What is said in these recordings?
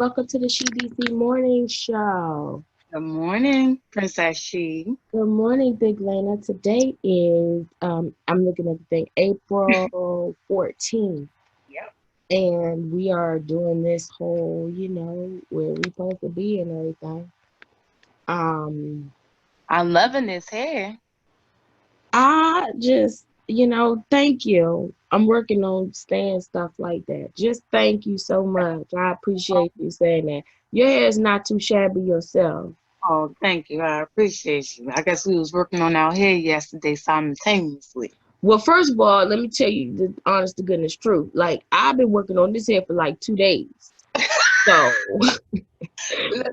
Welcome to the Shee DC Morning Show. Good morning, Princess Shee. Good morning, Big Lena. Today is I'm looking at the thing, April 14th, Yep. and we are doing this whole, where we supposed to be and everything. Um, I'm loving this hair. I just, thank you. I'm working on staying stuff like that. Just thank you so much. I appreciate you saying that. Your hair is not too shabby yourself. Oh, thank you. I appreciate you. I guess we was working on our hair yesterday simultaneously. Well, first of all, let me tell you the honest to goodness truth. Like, I've been working on this hair for like 2 days. So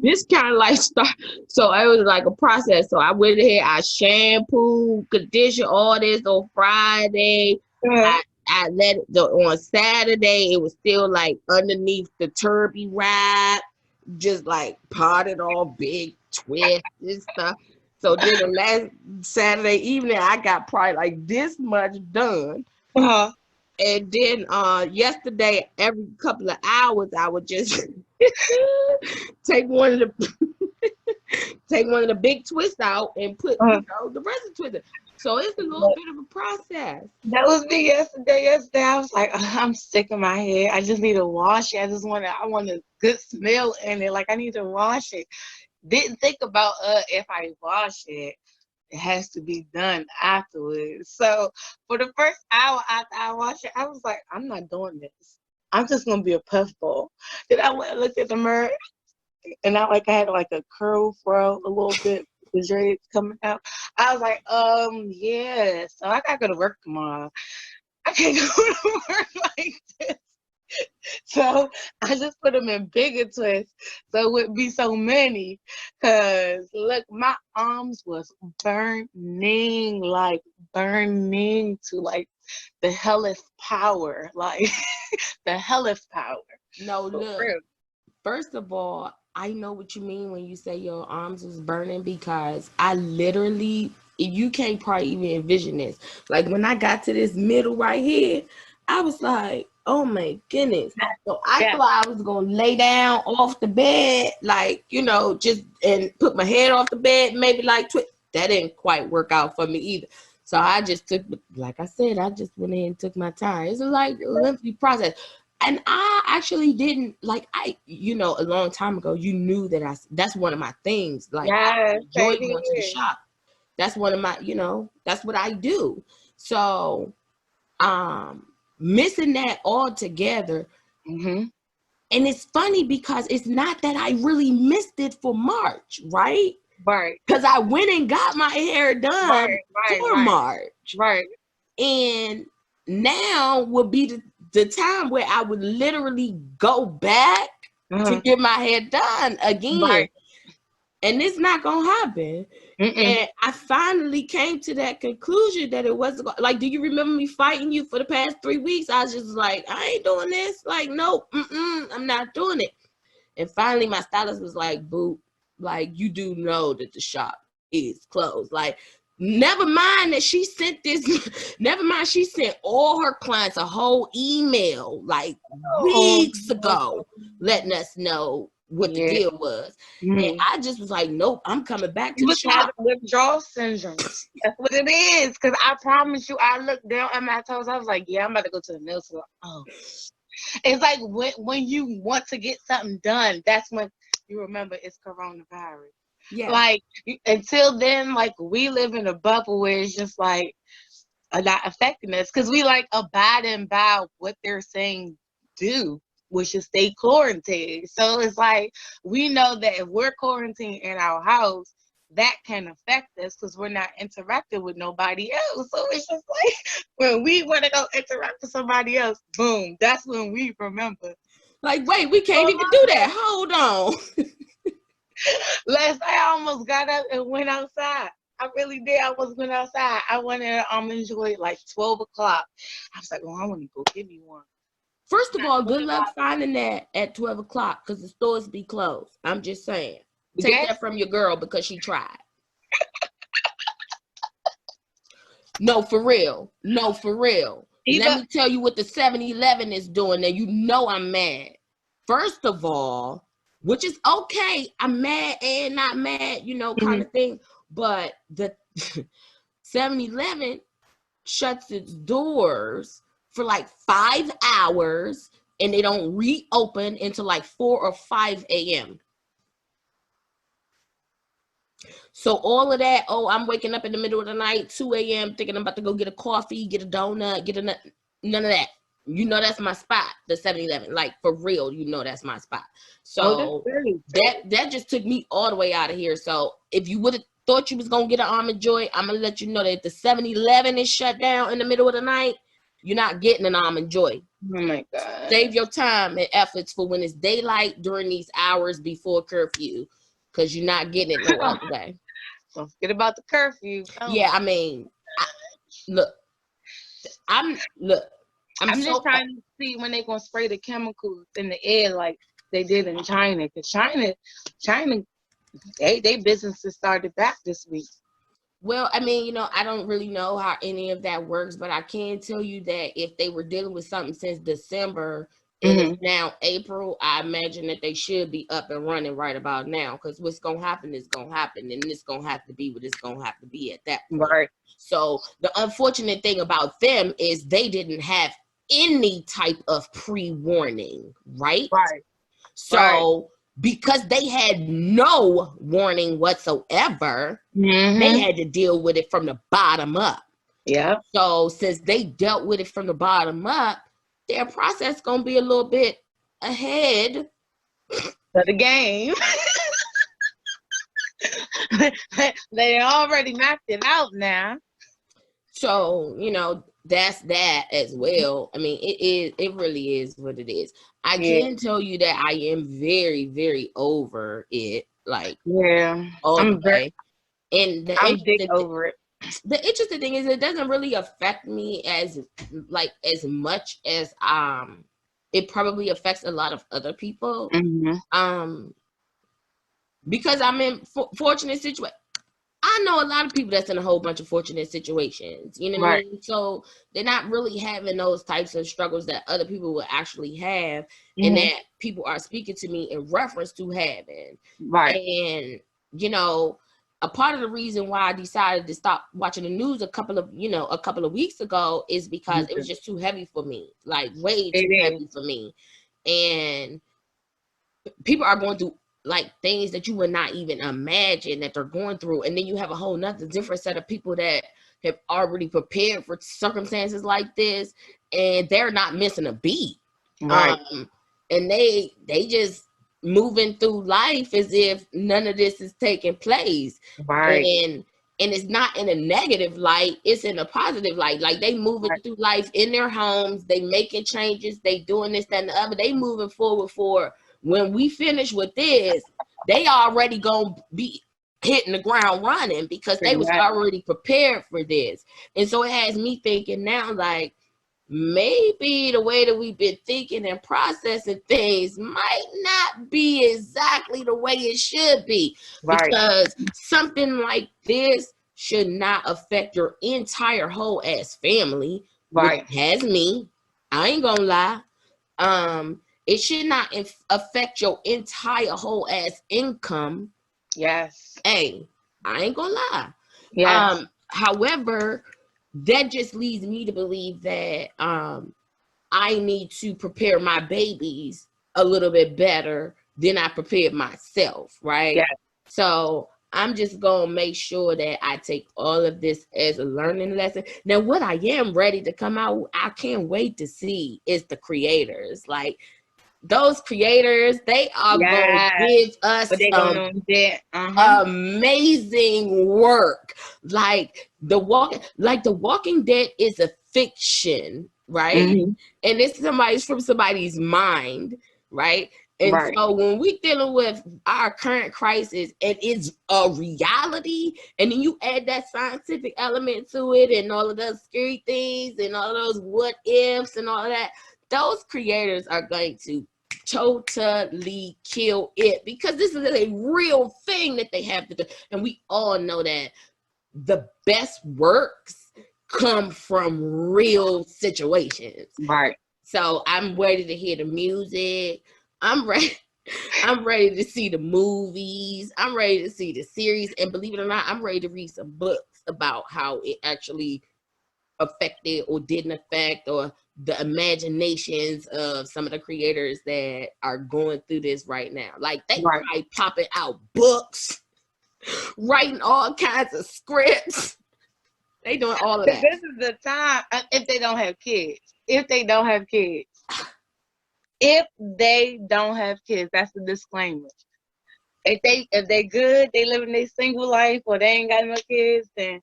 this kind of like start. So it was like a process. So I went ahead, I shampooed, conditioned all this on Friday. Uh, I let it on Saturday. It was still like underneath the turby wrap, just like potted all big twist and stuff. So then the last Saturday evening, I got probably like this much done. uh, And then yesterday, every couple of hours, I would just take one of the take one of the big twists out and put uh. the rest of the twist. So it's a little bit of a process. That was me yesterday. Yesterday, I was like, I'm sick of my hair. I just need to wash it. I want a good smell in it. Like I need to wash it. Didn't think about if I wash it. It has to be done afterwards. So for the first hour after I washed it, I was like, I'm not doing this. I'm just gonna be a puffball. Then I went and looked at the mirror and I had like a curl fro a little bit, the dreads coming out. I was like, yeah. So I gotta go to work tomorrow. I can't go to work like this. So I just put them in bigger twists so it wouldn't be so many. Cause look, my arms was burning to like the hellest power, like the hellest power. No, For look. real. First of all, I know what you mean when you say your arms was burning because I literally, you can't probably even envision this. Like when I got to this middle right here, I was like, oh my goodness. So I Yeah. thought I was going to lay down off the bed, like, just and put my head off the bed, maybe like that didn't quite work out for me either. So I just took, like I said, I just went in and took my time. It's like a lengthy process. And I actually didn't like a long time ago, you knew that that's one of my things. Like I Yes, enjoy same going to the here. shop. That's one of my, that's what I do. So missing that altogether. Mm-hmm. And it's funny because it's not that I really missed it for March, right? Right, Because I went and got my hair right, done right, for right, March. right. And now would be the time where I would literally go back to Uh-huh. get my hair done again. Right. And it's not going to happen. Mm-mm. And I finally came to that conclusion that it wasn't like, do you remember me fighting you for the past 3 weeks? I was just like, I ain't doing this. Like, nope, I'm not doing it. And finally, my stylist was like, boo, like, you do know that the shop is closed. Like, never mind that she sent this, never mind, she sent all her clients a whole email like Oh, weeks ago letting us know what the yeah. deal was. And Mm. I just was like, nope, I'm coming back to You the was having shop. withdrawal syndrome. That's what it is. Because I promise you, I looked down at my toes. I was like, yeah, I'm about to go to the nail salon. Oh, it's like when you want to get something done, that's when you remember it's coronavirus. Yeah. Like until then, like we live in a bubble where it's just like not affecting us because we like abiding by what they're saying do, which is stay quarantined. So it's like we know that if we're quarantined in our house, that can affect us because we're not interacting with nobody else. So it's just like when we want to go interact with somebody else, boom, that's when we remember. Like, wait, we can't even do that. Hold on. Last night I almost got up and went outside. I really did. I almost went outside. I wanted to enjoy it like 12 o'clock. I was like, oh, I want to go get me one. First of all, good luck finding that at 12 o'clock because the stores be closed. I'm just saying. Take Yes? that from your girl because she tried. No, for real. No, for real. Let Either me tell you what the 7-Eleven is doing. Now, you know I'm mad. First of all, which is okay. I'm mad and not mad, you know, kind of thing. But the 7-Eleven shuts its doors for like 5 hours and they don't reopen until like 4 or 5 a.m. So all of that, oh, I'm waking up in the middle of the night, 2 a.m., thinking I'm about to go get a coffee, get a donut, get a nut, none of that. You know that's my spot, the 7-Eleven. Like, for real, you know that's my spot. So that just took me all the way out of here. So if you would have thought you was going to get an Almond Joy, I'm going to let you know that if the 7-Eleven is shut down in the middle of the night, you're not getting an Almond Joy. Oh, my God. Save your time and efforts for when it's daylight during these hours before curfew, because you're not getting it no other way. Don't forget about the curfew. Oh. Yeah, I mean, I'm just trying to see when they're going to spray the chemicals in the air like they did in China. Because China, they businesses started back this week. Well, I mean, you know, I don't really know how any of that works, but I can tell you that if they were dealing with something since December and it's now April, I imagine that they should be up and running right about now, because what's going to happen is going to happen, and it's going to have to be what it's going to have to be at that point. Right. So the unfortunate thing about them is they didn't have any type of pre-warning, right? Right. So because they had no warning whatsoever, they had to deal with it from the bottom up. Yeah. So since they dealt with it from the bottom up, their process gonna be a little bit ahead of the game. They already mapped it out now. So, you know, that's that as well. I mean, it really is what it is. I can tell you that I am very, very over it. Like, I'm big over it. The interesting thing is it doesn't really affect me as much as it probably affects a lot of other people. Because I'm in fortunate situation. I know a lot of people that's in a whole bunch of fortunate situations, you know what I mean? So they're not really having those types of struggles that other people will actually have, and that people are speaking to me in reference to having. Right. And, you know, a part of the reason why I decided to stop watching the news a couple of weeks ago is because it was just too heavy for me, like way too heavy for me. And people are going through like things that you would not even imagine that they're going through. And then you have a whole nother different set of people that have already prepared for circumstances like this, and they're not missing a beat. Right. And they just moving through life as if none of this is taking place. Right. And it's not in a negative light, it's in a positive light. Like, they moving through life in their homes, they making changes, they doing this, that, and the other. They moving forward for when we finish with this, they already gonna be hitting the ground running because they was already prepared for this. And so it has me thinking now, like, maybe the way that we've been thinking and processing things might not be exactly the way it should be. Because something like this should not affect your entire whole ass family. Which has me. I ain't gonna lie. It should not affect your entire whole ass income. Yes. Hey, I ain't gonna lie. Yes. However, that just leads me to believe that I need to prepare my babies a little bit better than I prepared myself, right? Yes. So I'm just gonna make sure that I take all of this as a learning lesson. Now, what I am ready to come out, I can't wait to see is the creators. Like, those creators, they are going to give us some amazing work. Like the Walking Dead is a fiction, right? And it's from somebody's mind, right? And so when we dealing with our current crisis and it's a reality, and then you add that scientific element to it and all of those scary things and all of those what ifs and all of that, those creators are going to totally kill it, because this is a real thing that they have to do. And we all know that the best works come from real situations. Right. So I'm ready to hear the music. I'm ready. I'm ready to see the movies. I'm ready to see the series. And believe it or not, I'm ready to read some books about how it actually affected or didn't affect, or the imaginations of some of the creators that are going through this right now. Like they Right. probably popping out books, writing all kinds of scripts. They doing all of that. This is the time if they don't have kids. If they don't have kids. If they don't have kids, that's the disclaimer. If they good, they living their single life, or they ain't got no kids, then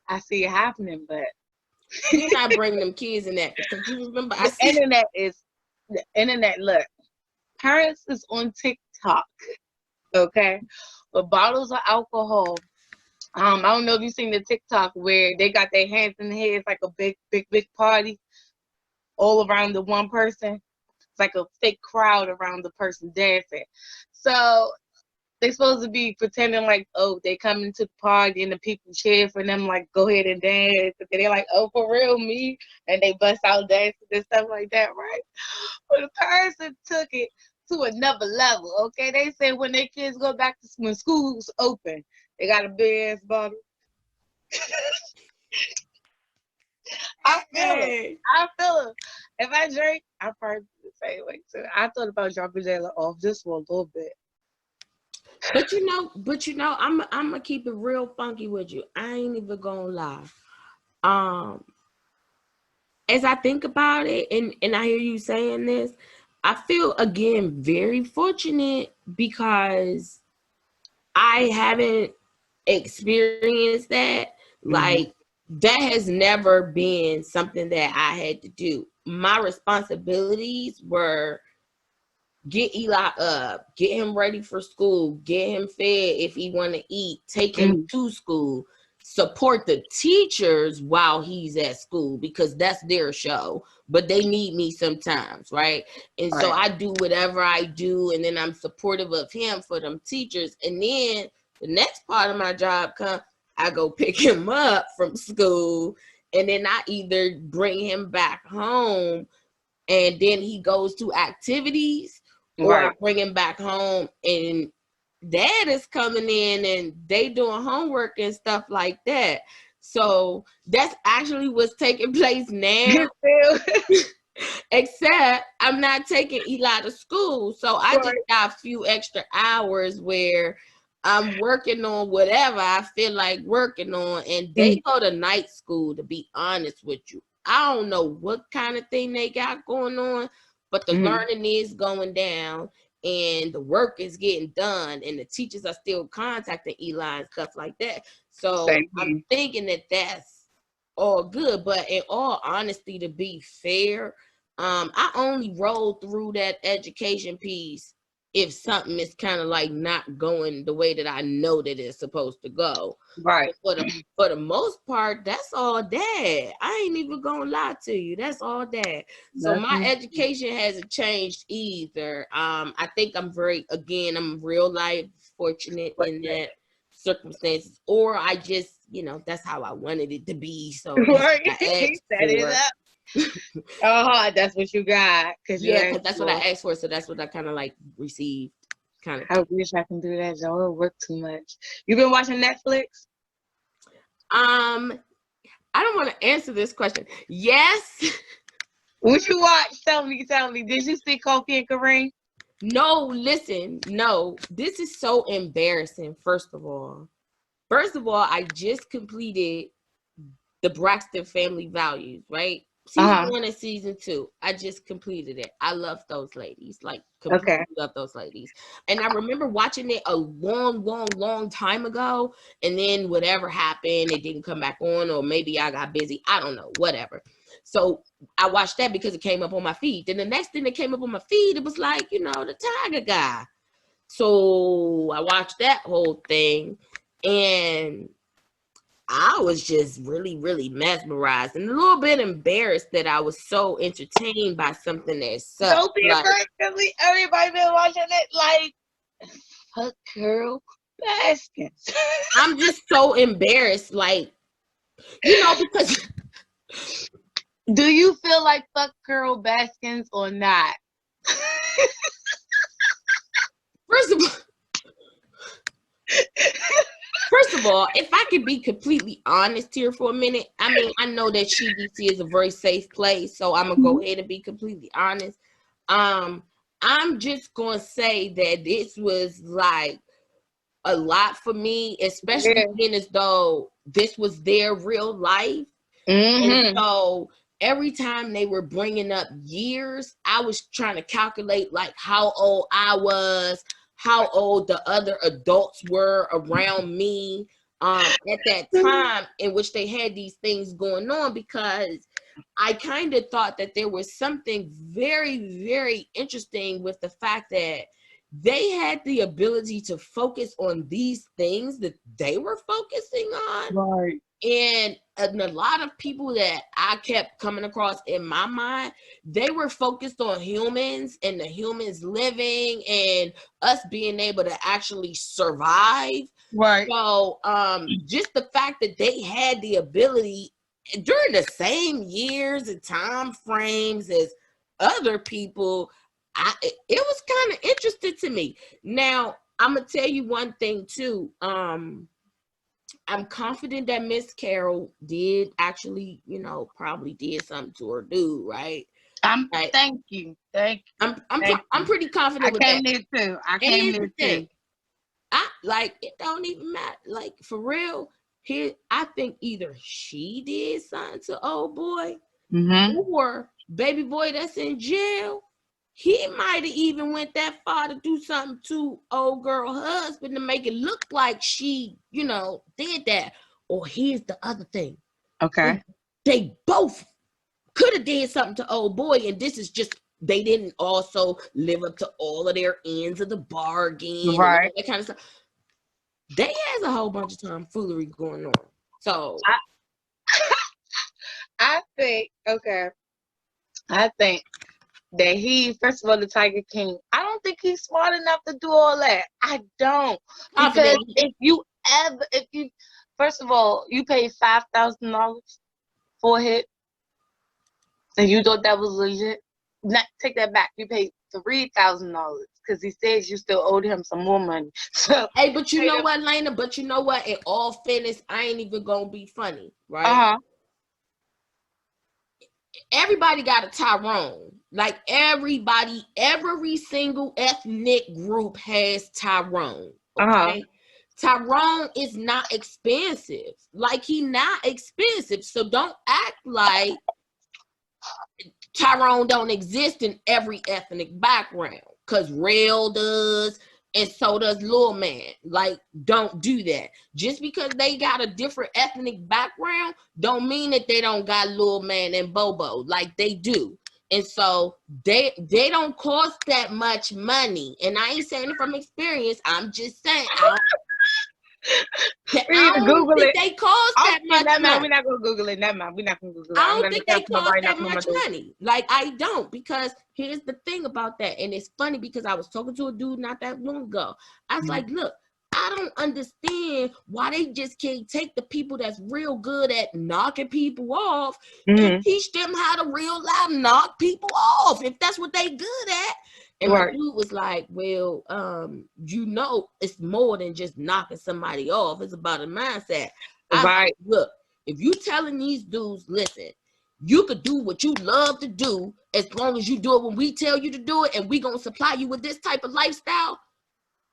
I see it happening. But You're not bringing them kids in that, because you remember the internet. Look, parents is on TikTok, okay, with bottles of alcohol. I don't know if you've seen the TikTok where they got their hands in the head. It's like a big party all around the one person. It's like a fake crowd around the person dancing. So they supposed to be pretending like, oh, they come into the party and the people cheer for them, like, go ahead and dance. And they're like, oh, for real, me? And they bust out dancing and stuff like that, right? But the person took it to another level, okay? They say when their kids go back to when school's open, they got a big ass bottle. I feel it. If I drink, I probably the same way too. I thought about dropping Jayla off just for a little bit. But you know, I'm gonna keep it real funky with you. I ain't even gonna lie. As I think about it, and I hear you saying this, I feel again very fortunate because I haven't experienced that. Like that has never been something that I had to do. My responsibilities were get Eli up, get him ready for school, get him fed if he want to eat, take him to school, support the teachers while he's at school because that's their show, but they need me sometimes, right? And so I do whatever I do, and then I'm supportive of him for them teachers. And then the next part of my job comes, I go pick him up from school, and then I either bring him back home and then he goes to activities, or I bring him back home and dad is coming in and they doing homework and stuff like that. So that's actually what's taking place now. Except I'm not taking Eli to school. So I just got a few extra hours where I'm working on whatever I feel like working on. And they go to night school, to be honest with you. I don't know what kind of thing they got going on, but the learning is going down and the work is getting done and the teachers are still contacting Eli and stuff like that. So I'm thinking that that's all good. But in all honesty, to be fair, I only roll through that education piece if something is kind of like not going the way that I know that it's supposed to go. Right. But for the most part, that's all dad. I ain't even gonna lie to you. That's all dad. So my education hasn't changed either. I think I'm I'm real life fortunate in that circumstances, or I just, that's how I wanted it to be. So right. He set it up. Oh, that's what you got. Because that's what I asked for. So that's what I kind of like received. I wish I can do that, Joe. It'll work too much. You been watching Netflix? I don't want to answer this question. Yes. What you watch? Tell me. Did you see Kofi and Kareem? No, listen. No, this is so embarrassing. First of all, I just completed the Braxton Family Values, right? Season 1 and season 2. I just completed it. I love those ladies. Like, completely love those ladies. And I remember watching it a long time ago. And then whatever happened, it didn't come back on, or maybe I got busy. I don't know, whatever. So I watched that because it came up on my feed. Then the next thing that came up on my feed, it was like, the Tiger guy. So I watched that whole thing. And I was just really mesmerized and a little bit embarrassed that I was so entertained by something that sucked. Don't be embarrassed, everybody been watching it like, fuck Carol Baskins. I'm just so embarrassed, because... Do you feel like fuck Carol Baskins or not? all, if I could be completely honest here for a minute, I mean, I know that Shee DC is a very safe place, so I'm gonna go ahead and be completely honest. I'm just gonna say that this was like a lot for me, especially being as though this was their real life. And so every time they were bringing up years, I was trying to calculate like how old I was, how old the other adults were around me at that time in which they had these things going on, because I kind of thought that there was something very, very interesting with the fact that they had the ability to focus on these things that they were focusing on. Right. And a lot of people that I kept coming across in my mind, they were focused on humans and the humans living and us being able to actually survive. Right. So just the fact that they had the ability during the same years and time frames as other people, it was kind of interesting to me. Now, I'm gonna tell you one thing too. I'm confident that Miss Carol did actually, probably did something to her dude, right? Thank you. I'm pretty confident with that. I came there too. And here's the thing. It don't even matter. Like, for real, I think either she did something to old boy, or baby boy that's in jail, he might have even went that far to do something to old girl husband to make it look like she, did that. Or here's the other thing. Okay. They both could have did something to old boy, and this is just, they didn't also live up to all of their ends of the bargain, right, and all that kind of stuff. They has a whole bunch of tomfoolery going on. So I think that first of all, the Tiger King, I don't think he's smart enough to do all that. I don't. Because first of all, you paid $5,000 for a hit, and you thought that was legit. Take that back. You paid $3,000 because he says you still owed him some more money. So, hey, but you know what, Lena? But you know what? In all fairness, I ain't even gonna be funny, right? Everybody got a Tyrone. Like, every single ethnic group has Tyrone. Okay. Tyrone is not expensive. Like, he not expensive. So don't act like Tyrone don't exist in every ethnic background, because Rail does, and so does Lil Man. Like, don't do that. Just because they got a different ethnic background don't mean that they don't got Lil Man and Bobo. Like, they do. And so they don't cost that much money. And I ain't saying it from experience. I'm just saying, I don't think they cost that much money. We're not gonna Google it. Never mind. We're not gonna Google it. I don't think they cost that much money. Like, I don't, because here's the thing about that. And it's funny because I was talking to a dude not that long ago. I was like, look, I don't understand why they just can't take the people that's real good at knocking people off and teach them how to real life knock people off, if that's what they good at. And my dude was like, well, it's more than just knocking somebody off. It's about a mindset. Like, look, if you telling these dudes, listen, you could do what you love to do as long as you do it when we tell you to do it, and we gonna supply you with this type of lifestyle,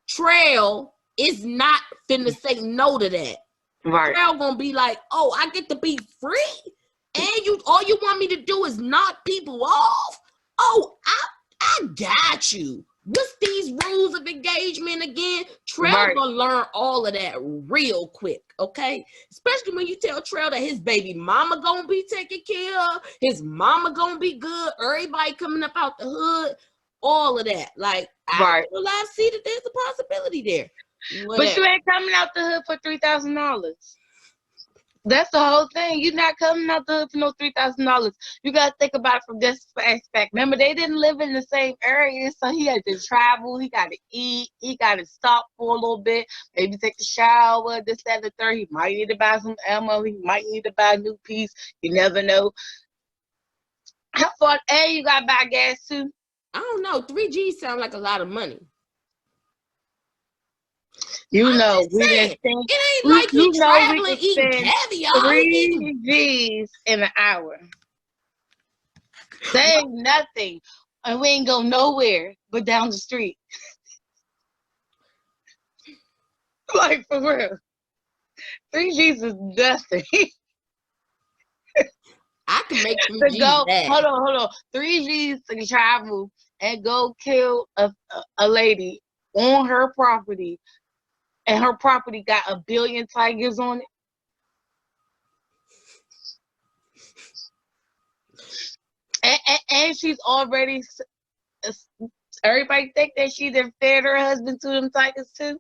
Trail is not finna say no to that. Trail gonna be like, oh, I get to be free, and all you want me to do is knock people off? Oh, I got you. What's these rules of engagement again? Trail gonna learn all of that real quick, okay? Especially when you tell Trail that his baby mama gonna be taken care of, his mama gonna be good, everybody coming up out the hood, all of that. Like, I see that there's a possibility there. Whatever. But you ain't coming out the hood for $3,000. That's the whole thing. You're not coming out the hood for no $3,000. You got to think about it from this aspect. Remember, they didn't live in the same area, so he had to travel. He got to eat. He got to stop for a little bit, maybe take a shower, this, that, and the third. He might need to buy some ammo. He might need to buy a new piece. You never know. How far? And you got to buy gas, too. I don't know. $3G sound like a lot of money. You I'm know, just we saying, didn't think it ain't we like he you know we traveling could eating spend caviar. He eating 3 G's in an hour. Saying nothing. And we ain't go nowhere but down the street. Like for real. 3 G's is nothing. I can make To 3 G's go, that. hold on. 3 G's to travel and go kill a lady on her property, and her property got 1 billion tigers on it. And she's already, everybody think that she done fed her husband to them tigers too.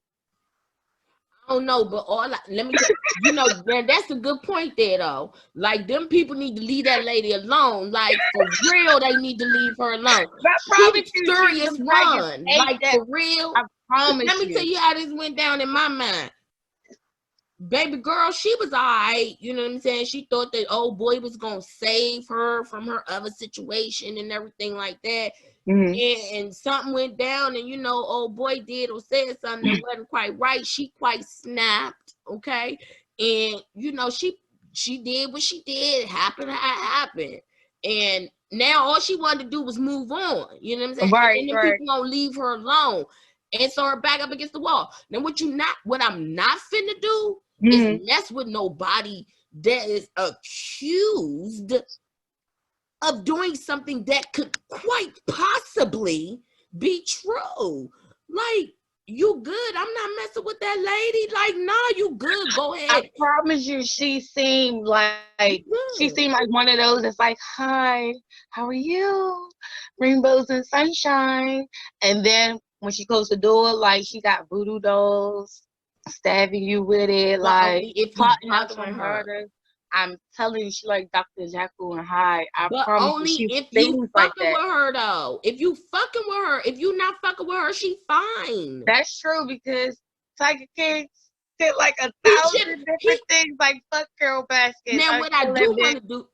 I don't know, but let me tell you, man, that's a good point there though. Like them people need to leave that lady alone. Like for real, they need to leave her alone. I She promise was you, serious them tigers one. ate Like that. for real. I promise Let me you. tell you how this went down in my mind. Baby girl, she was all right. You know what I'm saying? She thought that old boy was going to save her from her other situation and everything like that. Mm-hmm. And something went down, and old boy did or said something that wasn't quite right. She quite snapped, okay? And she did what she did. It happened how it happened. And now all she wanted to do was move on. You know what I'm saying? Right, and then right. people gonna leave her alone and saw her back up against the wall. Now what I'm not finna do is mess with nobody that is accused of doing something that could quite possibly be true. Like, you good? I'm not messing with that lady. Like, nah, you good? Go ahead. I promise you, she seemed like one of those that's like, "Hi, how are you? Rainbows and sunshine." And then when she closed the door, like she got voodoo dolls stabbing you with it, like plotting out some murder. I'm telling you, she like Dr. Jekyll and Hyde. I promise only you, she if you seems fucking like that. with her though. If you fucking with her, if you not fucking with her, she fine. That's true, because Tiger King did like 1,000 different things, like fuck Carol Baskin. Now, what I do want to do,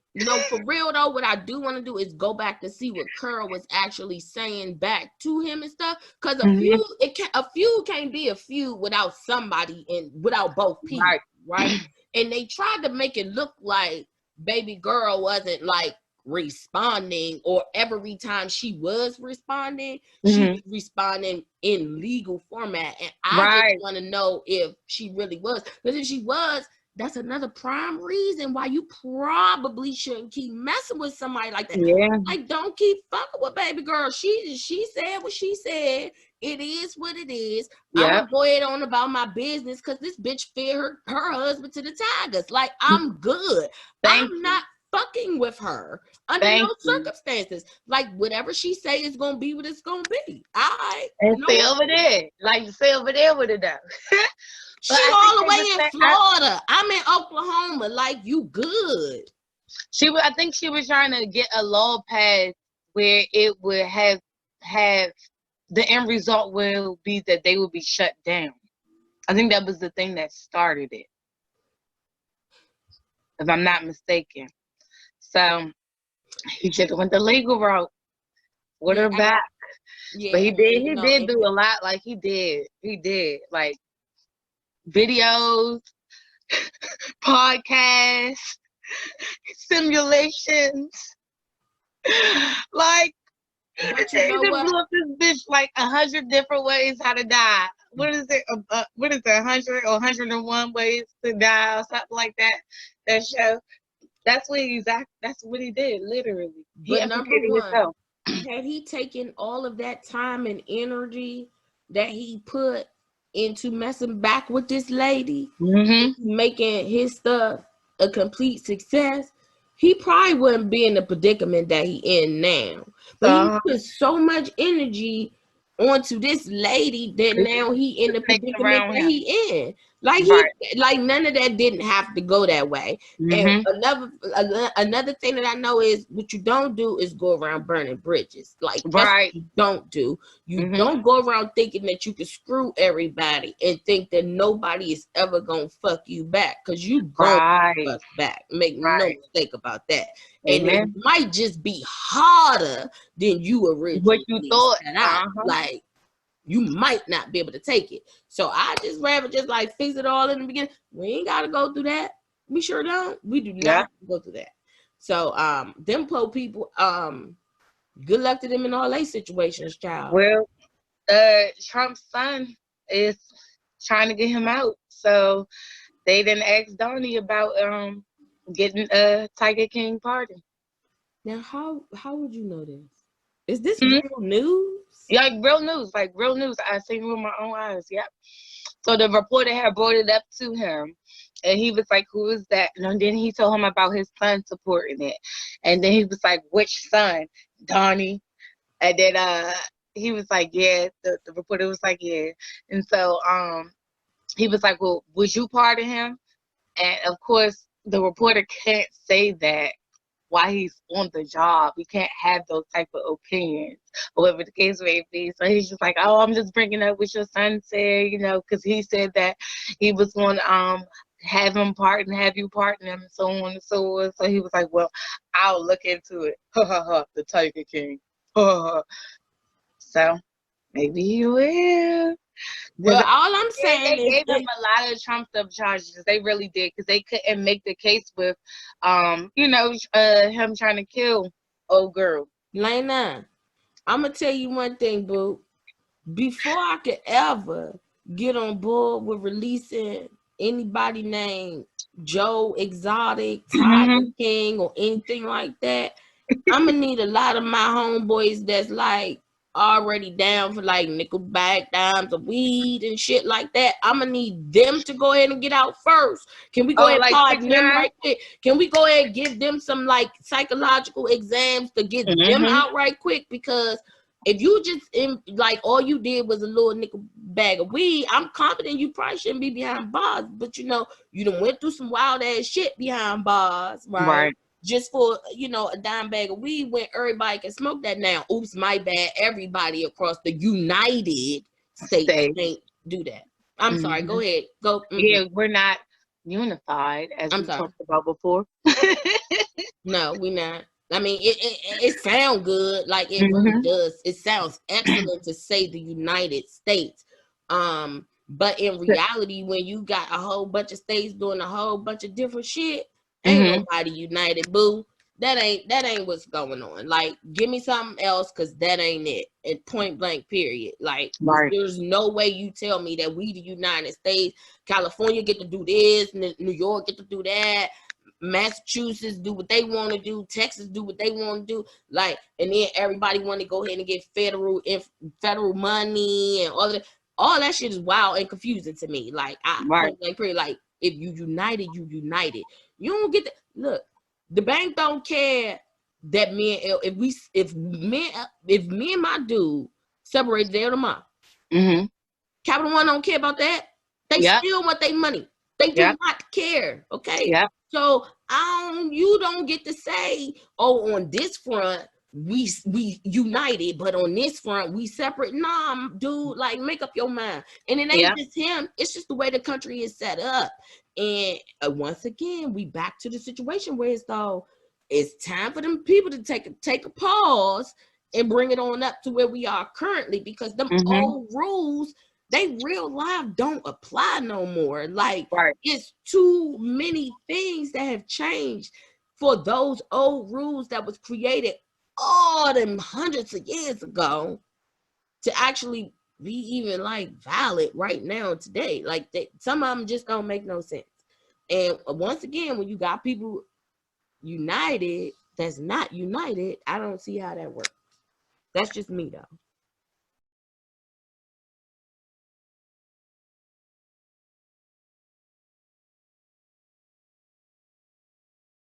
for real though, what I do want to do is go back to see what Curl was actually saying back to him and stuff. Because a feud can't be a feud without somebody and without both people, right? And they tried to make it look like baby girl wasn't like responding, or every time she was responding, she was responding in legal format. And I just want to know if she really was. Because if she was, that's another prime reason why you probably shouldn't keep messing with somebody like that. Yeah. Like, don't keep fucking with baby girl. She said what she said. It is what it is. I'm gonna go ahead on about my business because this bitch fed her husband to the tigers. Like, I'm good. I'm not fucking with her under no circumstances. Like, whatever she say is gonna be what it's gonna be. All right. And stay over there. Like, stay over there with it though. She all the way in Florida. I'm in Oklahoma. Like, you good. I think she was trying to get a law passed where it would have the end result will be that they would be shut down. I think that was the thing that started it, if I'm not mistaken. So he should have went the legal route with her back. Yeah, but he did do a lot. Like he did like videos, podcasts, simulations. Like, they blew up this bitch like 100 different ways how to die. What is it? 100 or 101 ways to die or something like that? That show. That's what he did, literally. But number one, had he taken all of that time and energy that he put into messing back with this lady, making his stuff a complete success, he probably wouldn't be in the predicament that he in now. But he put so much energy onto this lady that now he in the predicament that he in. Like like none of that didn't have to go that way. And another thing that I know is what you don't do is go around burning bridges. Like that's what you don't do. You don't go around thinking that you can screw everybody and think that nobody is ever gonna fuck you back, because you gonna fuck back. Make no mistake about that. And it might just be harder than you originally what you thought. set out. Like, You might not be able to take it. So I just rather just like fix it all in the beginning. We ain't gotta go through that. We sure don't. We do not go through that. So them poor people, good luck to them in all their situations, child. Well, Trump's son is trying to get him out. So they didn't ask Donnie about getting a Tiger King pardon. Now how would you know this? Is this real news? Yeah, like real news. I seen it with my own eyes. Yep. So the reporter had brought it up to him, and he was like, "Who is that?" And then he told him about his son supporting it, and then he was like, "Which son, Donnie?" And then he was like, "Yeah." The reporter was like, "Yeah," and so he was like, "Well, would you pardon him?" And of course, the reporter can't say that while he's on the job. He can't have those type of opinions, whatever the case may be. So he's just like, "Oh, I'm just bringing up what your son said, because he said that he was going to have you pardon him, and so on and so on." So he was like, "Well, I'll look into it." Ha ha ha, the Tiger King. Ha ha. So maybe he will. Well, all I'm They saying is gave him a lot of trumped up charges. They really did, because they couldn't make the case with, him trying to kill old girl. Lena, I'm gonna tell you one thing, boo. Before I could ever get on board with releasing anybody named Joe Exotic, Tiger King, or anything like that, I'm gonna need a lot of my homeboys that's like already down for like nickelback dimes of weed and shit like that. I'm gonna need them to go ahead and get out first. Can we go ahead and like pardon them right quick? Can we go ahead and give them some like psychological exams to get them out right quick? Because if you just like all you did was a little nickel bag of weed, I'm confident you probably shouldn't be behind bars. But you done went through some wild ass shit behind bars, right? Just for a dime bag of weed when everybody can smoke that now. Oops, my bad. Everybody across the United States can't do that. I'm sorry. Go ahead. Go. Yeah, we're not unified as we talked about before. No, we're not. I mean, it sounds good, like it really does. It sounds excellent to say the United States. But in reality, when you got a whole bunch of states doing a whole bunch of different shit, ain't nobody united, boo. That ain't what's going on. Like, give me something else, cause that ain't it. And point blank, period. Like, there's no way you tell me that we the United States, California get to do this, New York get to do that. Massachusetts do what they want to do, Texas do what they want to do, like, and then everybody want to go ahead and get federal money and all that shit is wild and confusing to me. Like, like if you united, you united. You don't get look. The bank don't care that if me and my dude separated there tomorrow. Capital One don't care about that. They still want their money. They do not care. Okay. So you don't get to say, oh, on this front we united, but on this front we separate. Nah, dude, like, make up your mind. And it ain't just him. It's just the way the country is set up. And once again, we back to the situation where it's time for them people to take a pause and bring it on up to where we are currently, because them old rules, they real life don't apply no more. Like, it's too many things that have changed for those old rules that was created all them hundreds of years ago to actually be even like valid right now today. Like, some of them just don't make no sense. And once again, when you got people united that's not united, I don't see how that works. That's just me, though.